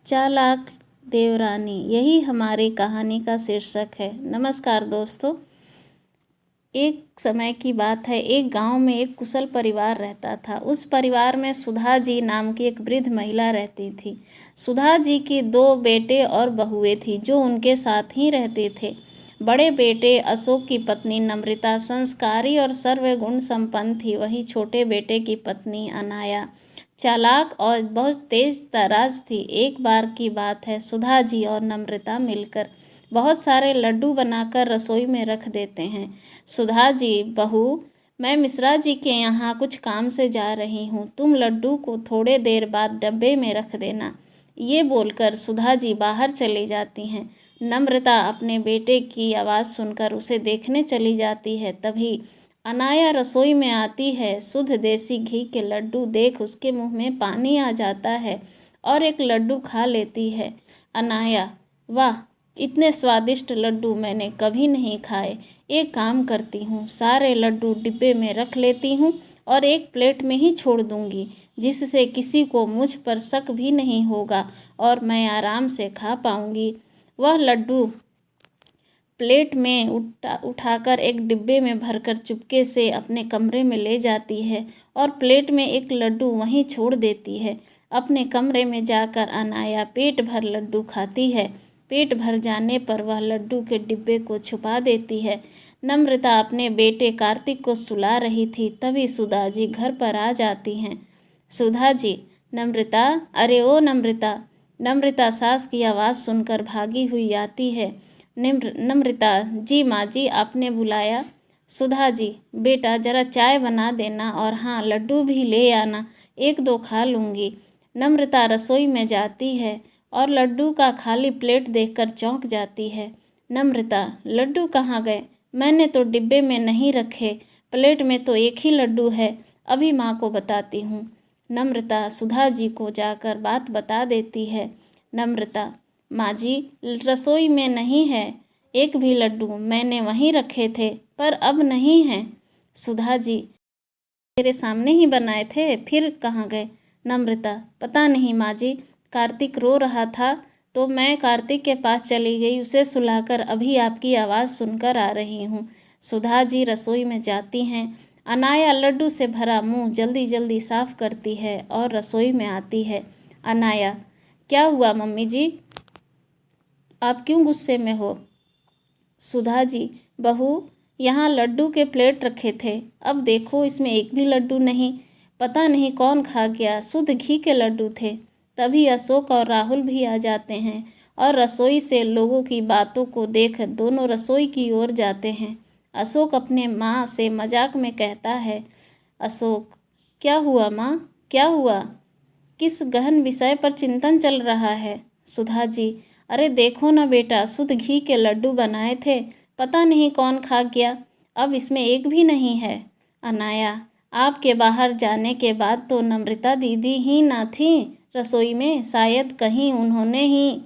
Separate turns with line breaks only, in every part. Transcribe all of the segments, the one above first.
चालाक देवरानी, यही हमारी कहानी का शीर्षक है। नमस्कार दोस्तों। एक समय की बात है, एक गांव में एक कुशल परिवार रहता था। उस परिवार में सुधा जी नाम की एक वृद्ध महिला रहती थी। सुधा जी की 2 बेटे और बहुएं थी जो उनके साथ ही रहते थे। बड़े बेटे अशोक की पत्नी नम्रता संस्कारी और सर्वगुण संपन्न थी। वहीं छोटे बेटे की पत्नी अनाया चालाक और बहुत तेज तराज थी। एक बार की बात है, सुधा जी और नम्रता मिलकर बहुत सारे लड्डू बनाकर रसोई में रख देते हैं। सुधा जी, बहू, मैं मिश्रा जी के यहाँ कुछ काम से जा रही हूँ, तुम लड्डू को थोड़े देर बाद डब्बे में रख देना। ये बोलकर सुधा जी बाहर चली जाती हैं। नम्रता अपने बेटे की आवाज़ सुनकर उसे देखने चली जाती है। तभी अनाया रसोई में आती है। शुद्ध देसी घी के लड्डू देख उसके मुंह में पानी आ जाता है और एक लड्डू खा लेती है। अनाया, वाह, इतने स्वादिष्ट लड्डू मैंने कभी नहीं खाए। एक काम करती हूँ, सारे लड्डू डिब्बे में रख लेती हूँ और एक प्लेट में ही छोड़ दूँगी, जिससे किसी को मुझ पर शक भी नहीं होगा और मैं आराम से खा पाऊँगी। वह लड्डू प्लेट में उठाकर एक डिब्बे में भरकर चुपके से अपने कमरे में ले जाती है और प्लेट में एक लड्डू वहीं छोड़ देती है। अपने कमरे में जाकर अनाया पेट भर लड्डू खाती है। पेट भर जाने पर वह लड्डू के डिब्बे को छुपा देती है। नम्रता अपने बेटे कार्तिक को सुला रही थी, तभी सुधा जी घर पर आ जाती हैं। सुधा जी, नम्रता, अरे ओ नम्रता। नम्रता सास की आवाज़ सुनकर भागी हुई आती है। नम्रता, जी माँ जी, आपने बुलाया? सुधा जी, बेटा ज़रा चाय बना देना और हाँ, लड्डू भी ले आना, 1-2 खा लूँगी। नम्रता रसोई में जाती है और लड्डू का खाली प्लेट देखकर चौंक जाती है। नम्रता, लड्डू कहाँ गए? मैंने तो डिब्बे में नहीं रखे, प्लेट में तो एक ही लड्डू है, अभी माँ को बताती हूँ। नम्रता सुधा जी को जाकर बात बता देती है। नम्रता, माँ जी, रसोई में नहीं है एक भी लड्डू, मैंने वहीं रखे थे पर अब नहीं हैं। सुधा जी, मेरे सामने ही बनाए थे, फिर कहाँ गए? नम्रता, पता नहीं माँ जी, कार्तिक रो रहा था तो मैं कार्तिक के पास चली गई, उसे सुलाकर अभी आपकी आवाज़ सुनकर आ रही हूँ। सुधा जी रसोई में जाती हैं। अनाया लड्डू से भरा मुंह जल्दी जल्दी साफ करती है और रसोई में आती है। अनाया, क्या हुआ मम्मी जी, आप क्यों गुस्से में हो? सुधा जी, बहू, यहाँ लड्डू के प्लेट रखे थे, अब देखो इसमें एक भी लड्डू नहीं, पता नहीं कौन खा गया, शुद्ध घी के लड्डू थे। तभी अशोक और राहुल भी आ जाते हैं और रसोई से लोगों की बातों को देख दोनों रसोई की ओर जाते हैं। अशोक अपने माँ से मजाक में कहता है। अशोक, क्या हुआ माँ, क्या हुआ? किस गहन विषय पर चिंतन चल रहा है? सुधा जी, अरे देखो ना बेटा, शुद्ध घी के लड्डू बनाए थे, पता नहीं कौन खा गया, अब इसमें एक भी नहीं है। अनाया, आपके बाहर जाने के बाद तो नम्रता दीदी ही ना थी रसोई में, शायद कहीं उन्होंने ही।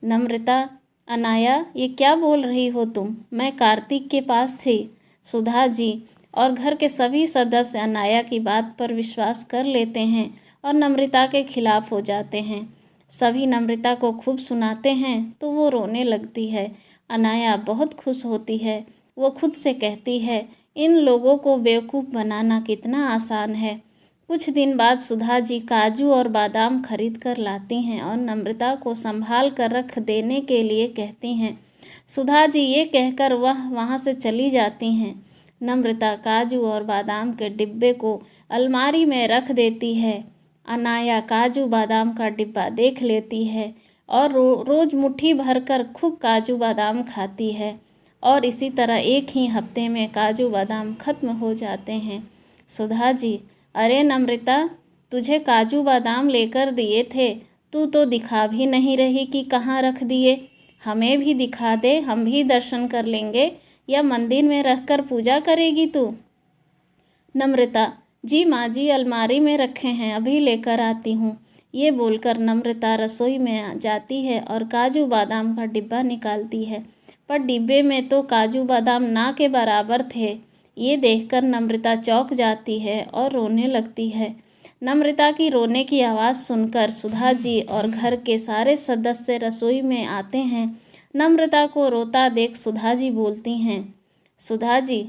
नम्रता, अनाया, ये क्या बोल रही हो तुम? मैं कार्तिक के पास थी। सुधा जी और घर के सभी सदस्य अनाया की बात पर विश्वास कर लेते हैं और नम्रता के खिलाफ हो जाते हैं। सभी नम्रता को खूब सुनाते हैं तो वो रोने लगती है। अनाया बहुत खुश होती है। वो खुद से कहती है, इन लोगों को बेवकूफ़ बनाना कितना आसान है। कुछ दिन बाद सुधा जी काजू और बादाम खरीद कर लाती हैं और नम्रता को संभाल कर रख देने के लिए कहती हैं। सुधा जी ये कहकर वह वहाँ से चली जाती हैं। नम्रता काजू और बादाम के डिब्बे को अलमारी में रख देती है। अनाया काजू बादाम का डिब्बा देख लेती है और रोज़ मुट्ठी भरकर खूब काजू बादाम खाती है और इसी तरह एक ही हफ्ते में काजू बादाम खत्म हो जाते हैं। सुधा जी, अरे नम्रता, तुझे काजू बादाम लेकर दिए थे, तू तो दिखा भी नहीं रही कि कहाँ रख दिए, हमें भी दिखा दे, हम भी दर्शन कर लेंगे, या मंदिर में रखकर पूजा करेगी तू? नम्रता, जी माँ जी, अलमारी में रखे हैं, अभी लेकर आती हूँ। ये बोलकर नम्रता रसोई में जाती है और काजू बादाम का डिब्बा निकालती है, पर डिब्बे में तो काजू बादाम ना के बराबर थे। ये देखकर नम्रता चौंक जाती है और रोने लगती है। नम्रता की रोने की आवाज़ सुनकर सुधा जी और घर के सारे सदस्य रसोई में आते हैं। नम्रता को रोता देख सुधा जी बोलती हैं, सुधा जी,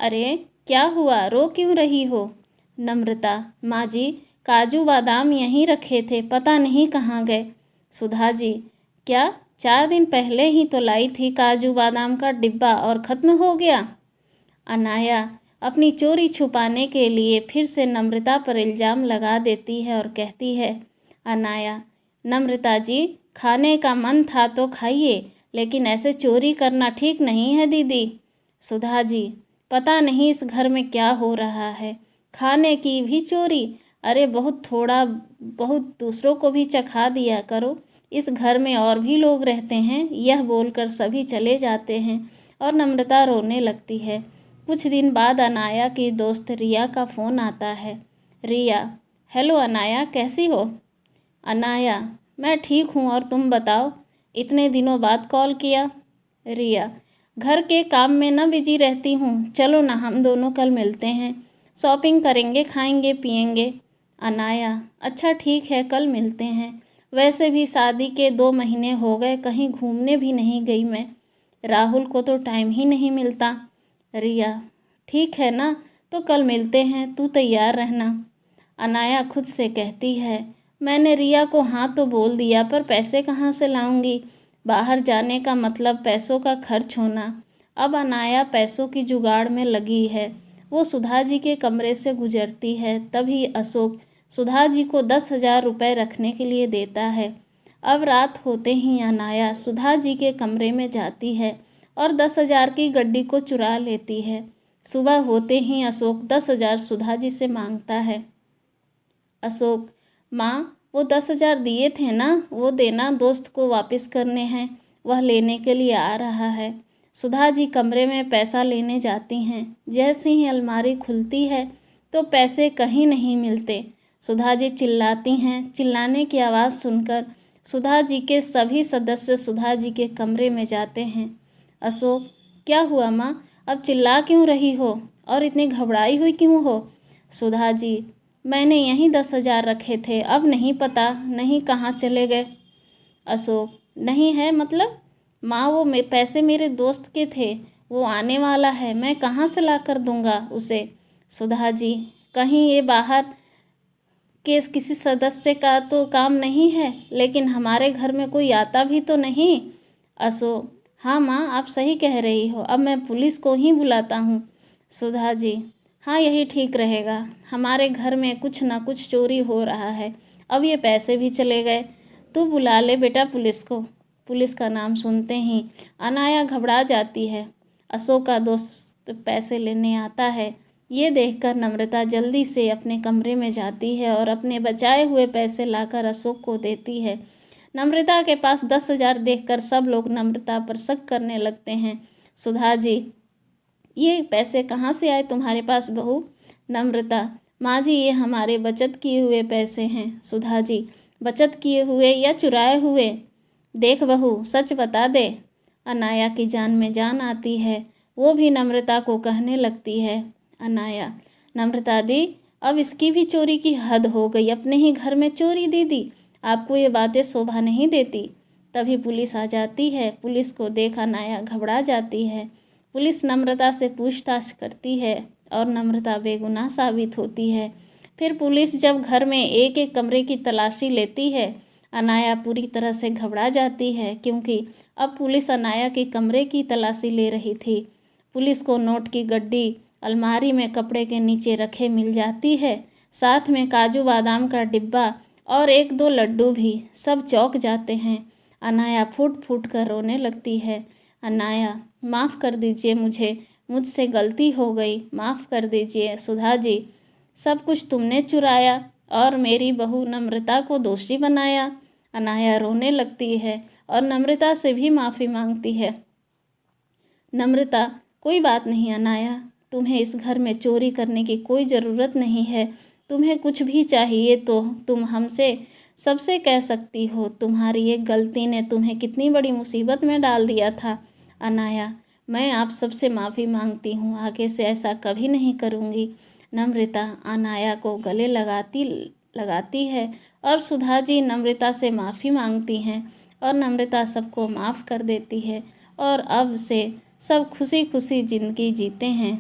अरे क्या हुआ, रो क्यों रही हो? नम्रता, माँ जी, काजू बादाम यहीं रखे थे, पता नहीं कहाँ गए। सुधा जी, क्या 4 दिन पहले ही तो लाई थी काजू बादाम का डिब्बा और ख़त्म हो गया? अनाया अपनी चोरी छुपाने के लिए फिर से नम्रता पर इल्ज़ाम लगा देती है और कहती है, अनाया, नम्रता जी, खाने का मन था तो खाइए, लेकिन ऐसे चोरी करना ठीक नहीं है दीदी। सुधा जी, पता नहीं इस घर में क्या हो रहा है, खाने की भी चोरी, अरे बहुत थोड़ा बहुत दूसरों को भी चखा दिया करो, इस घर में और भी लोग रहते हैं। यह बोलकर सभी चले जाते हैं और नम्रता रोने लगती है। कुछ दिन बाद अनाया की दोस्त रिया का फ़ोन आता है। रिया, हेलो अनाया, कैसी हो? अनाया, मैं ठीक हूँ, और तुम बताओ, इतने दिनों बाद कॉल किया। रिया, घर के काम में न बिजी रहती हूँ, चलो ना हम दोनों कल मिलते हैं, शॉपिंग करेंगे, खाएंगे पिएंगे। अनाया, अच्छा ठीक है, कल मिलते हैं, वैसे भी शादी के 2 महीने हो गए, कहीं घूमने भी नहीं गई मैं, राहुल को तो टाइम ही नहीं मिलता। रिया, ठीक है ना, तो कल मिलते हैं, तू तैयार रहना। अनाया खुद से कहती है, मैंने रिया को हाँ तो बोल दिया, पर पैसे कहाँ से लाऊंगी? बाहर जाने का मतलब पैसों का खर्च होना। अब अनाया पैसों की जुगाड़ में लगी है। वो सुधा जी के कमरे से गुजरती है, तभी अशोक सुधा जी को 10,000 रुपये रखने के लिए देता है। अब रात होते ही अनाया सुधा जी के कमरे में जाती है और 10,000 की गड्डी को चुरा लेती है। सुबह होते ही अशोक 10,000 सुधा जी से मांगता है। अशोक, माँ, वो 10,000 दिए थे ना, वो देना, दोस्त को वापस करने हैं, वह लेने के लिए आ रहा है। सुधा जी कमरे में पैसा लेने जाती हैं। जैसे ही अलमारी खुलती है तो पैसे कहीं नहीं मिलते। सुधा जी चिल्लाती हैं। चिल्लाने की आवाज़ सुनकर सुधा जी के सभी सदस्य सुधा जी के कमरे में जाते हैं। अशोक, क्या हुआ माँ, अब चिल्ला क्यों रही हो और इतनी घबराई हुई क्यों हो? सुधा जी, मैंने यहीं 10,000 रखे थे, अब नहीं पता नहीं कहाँ चले गए। अशोक, नहीं है मतलब? माँ, वो पैसे मेरे दोस्त के थे, वो आने वाला है, मैं कहाँ से ला कर दूँगा उसे। सुधा जी, कहीं ये बाहर के किसी सदस्य का तो काम नहीं है, लेकिन हमारे घर में कोई आता भी तो नहीं। अशोक, हाँ माँ, आप सही कह रही हो, अब मैं पुलिस को ही बुलाता हूँ। सुधा जी, हाँ यही ठीक रहेगा, हमारे घर में कुछ ना कुछ चोरी हो रहा है, अब ये पैसे भी चले गए, तू बुला ले बेटा पुलिस को। पुलिस का नाम सुनते ही अनाया घबरा जाती है। अशोक का दोस्त पैसे लेने आता है। ये देखकर नम्रता जल्दी से अपने कमरे में जाती है और अपने बचाए हुए पैसे लाकर अशोक को देती है। नम्रता के पास 10,000 देखकर सब लोग नम्रता पर शक करने लगते हैं। सुधा जी, ये पैसे कहाँ से आए तुम्हारे पास बहू? नम्रता, माँ जी, ये हमारे बचत किए हुए पैसे हैं। सुधा जी, बचत किए हुए या चुराए हुए? देख बहू, सच बता दे। अनाया की जान में जान आती है। वो भी नम्रता को कहने लगती है। अनाया, नम्रता दी, अब इसकी भी चोरी की हद हो गई, अपने ही घर में चोरी दीदी, आपको ये बातें शोभा नहीं देती। तभी पुलिस आ जाती है। पुलिस को देख अनाया घबरा जाती है। पुलिस नम्रता से पूछताछ करती है और नम्रता बेगुनाह साबित होती है। फिर पुलिस जब घर में एक एक कमरे की तलाशी लेती है, अनाया पूरी तरह से घबरा जाती है, क्योंकि अब पुलिस अनाया के कमरे की तलाशी ले रही थी। पुलिस को नोट की गड्डी अलमारी में कपड़े के नीचे रखे मिल जाती है, साथ में काजू बादाम का डिब्बा और 1-2 लड्डू भी। सब चौंक जाते हैं। अनाया फूट फूट कर रोने लगती है। अनाया, माफ़ कर दीजिए मुझे, मुझसे गलती हो गई, माफ़ कर दीजिए सुधा जी, सब कुछ तुमने चुराया और मेरी बहू नम्रता को दोषी बनाया। अनाया रोने लगती है और नम्रता से भी माफ़ी मांगती है। नम्रता, कोई बात नहीं अनाया, तुम्हें इस घर में चोरी करने की कोई ज़रूरत नहीं है। तुम्हें कुछ भी चाहिए तो तुम हमसे सबसे कह सकती हो। तुम्हारी एक गलती ने तुम्हें कितनी बड़ी मुसीबत में डाल दिया था। अनाया, मैं आप सबसे माफ़ी मांगती हूँ, आगे से ऐसा कभी नहीं करूँगी। नम्रता अनाया को गले लगाती लगाती है और सुधा जी नम्रता से माफ़ी मांगती हैं और नम्रता सबको माफ़ कर देती है और अब से सब खुशी खुशी ज़िंदगी जीते हैं।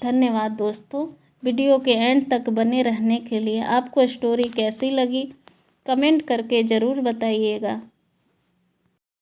धन्यवाद दोस्तों, वीडियो के एंड तक बने रहने के लिए। आपको स्टोरी कैसी लगी कमेंट करके ज़रूर बताइएगा।